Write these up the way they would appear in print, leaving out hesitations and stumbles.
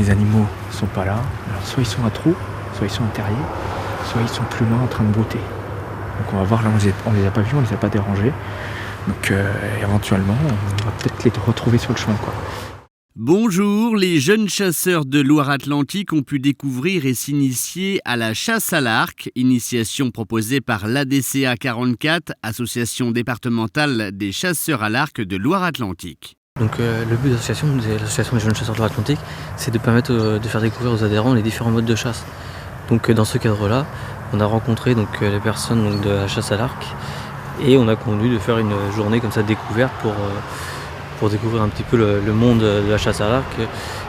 les animaux ne sont pas là. Alors soit ils sont à trou, soit ils sont en terrier, soit ils sont plus loin en train de brouter. Donc on va voir, là on les a pas vus, on les a pas dérangés. Donc éventuellement on va peut-être les retrouver sur le chemin, quoi. Bonjour, les jeunes chasseurs de Loire-Atlantique ont pu découvrir et s'initier à la chasse à l'arc, initiation proposée par l'ADCA 44, Association départementale des chasseurs à l'arc de Loire-Atlantique. Donc le but de l'association des jeunes chasseurs de Loire-Atlantique, c'est de permettre de faire découvrir aux adhérents les différents modes de chasse. Donc dans ce cadre-là, on a rencontré les personnes de la chasse à l'arc et on a convenu de faire une journée comme ça découverte pour découvrir un petit peu le monde de la chasse à l'arc,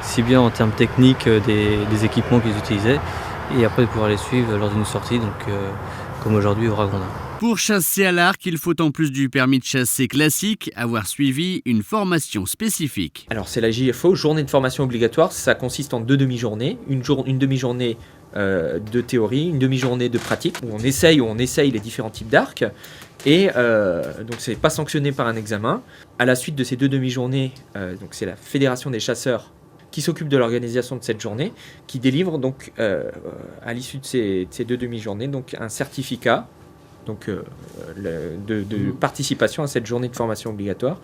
si bien en termes techniques des équipements qu'ils utilisaient, et après de pouvoir les suivre lors d'une sortie, comme aujourd'hui au Ragondin. Pour chasser à l'arc, il faut en plus du permis de chasser classique avoir suivi une formation spécifique. Alors c'est la JFO, journée de formation obligatoire, ça consiste en 2 demi-journées, une demi-journée de théorie, une demi-journée de pratique, où on essaye les différents types d'arcs. Et donc c'est pas sanctionné par un examen. À la suite de ces 2 demi-journées, donc c'est la Fédération des chasseurs qui s'occupe de l'organisation de cette journée, qui délivre donc à l'issue de ces 2 demi-journées donc un certificat donc, de participation à cette journée de formation obligatoire,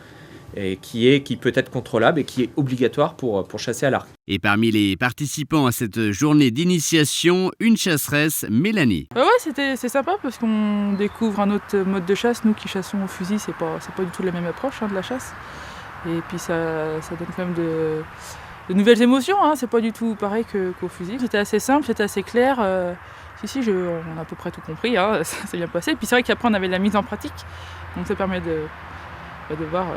et qui peut être contrôlable et qui est obligatoire pour chasser à l'arc. Et parmi les participants à cette journée d'initiation, une chasseresse, Mélanie. C'est sympa parce qu'on découvre un autre mode de chasse. Nous qui chassons au fusil, c'est pas du tout la même approche de la chasse. Et puis ça donne quand même de nouvelles émotions, c'est pas du tout pareil qu'au fusil. C'était assez simple, c'était assez clair. On a à peu près tout compris, ça s'est bien passé. Et puis c'est vrai qu'après on avait de la mise en pratique, donc ça permet de voir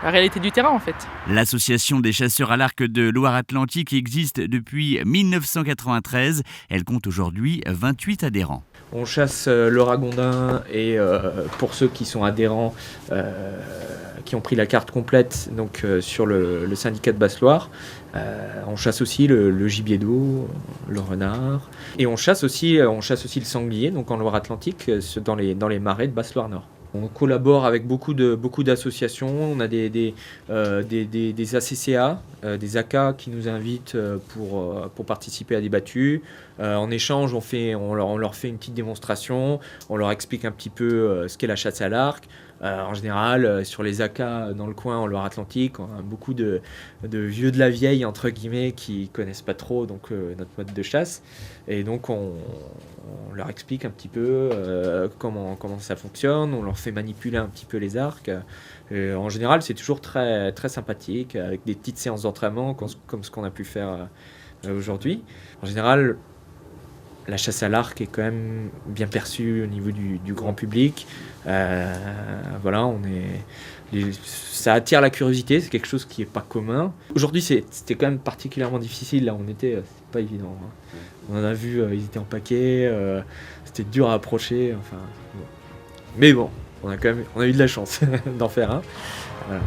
la réalité du terrain en fait. L'association des chasseurs à l'arc de Loire-Atlantique existe depuis 1993. Elle compte aujourd'hui 28 adhérents. On chasse le Ragondin et pour ceux qui sont adhérents, qui ont pris la carte complète donc, sur le syndicat de Basse-Loire, on chasse aussi le gibier d'eau, le renard, et on chasse aussi le sanglier donc en Loire-Atlantique dans les marais de Basse-Loire-Nord. On collabore avec beaucoup d'associations. On a des ACCA, des AK qui nous invitent pour participer à des battues. En échange, on leur fait une petite démonstration. On leur explique un petit peu ce qu'est la chasse à l'arc. En général, sur les AK dans le coin en Loire-Atlantique, on a beaucoup de vieux de la vieille, entre guillemets, qui connaissent pas trop notre mode de chasse. Et donc, on leur explique un petit peu comment ça fonctionne. On leur fait manipuler un petit peu les arcs. En général, c'est toujours très, très sympathique, avec des petites séances d'entraînement, comme ce qu'on a pu faire aujourd'hui. En général, la chasse à l'arc est quand même bien perçue au niveau du grand public. Ça attire la curiosité, c'est quelque chose qui n'est pas commun. Aujourd'hui, c'était quand même particulièrement difficile. Là, c'était pas évident. On en a vu, ils étaient en paquet, c'était dur à approcher. Bon. Mais bon, on a eu de la chance d'en faire un. Voilà.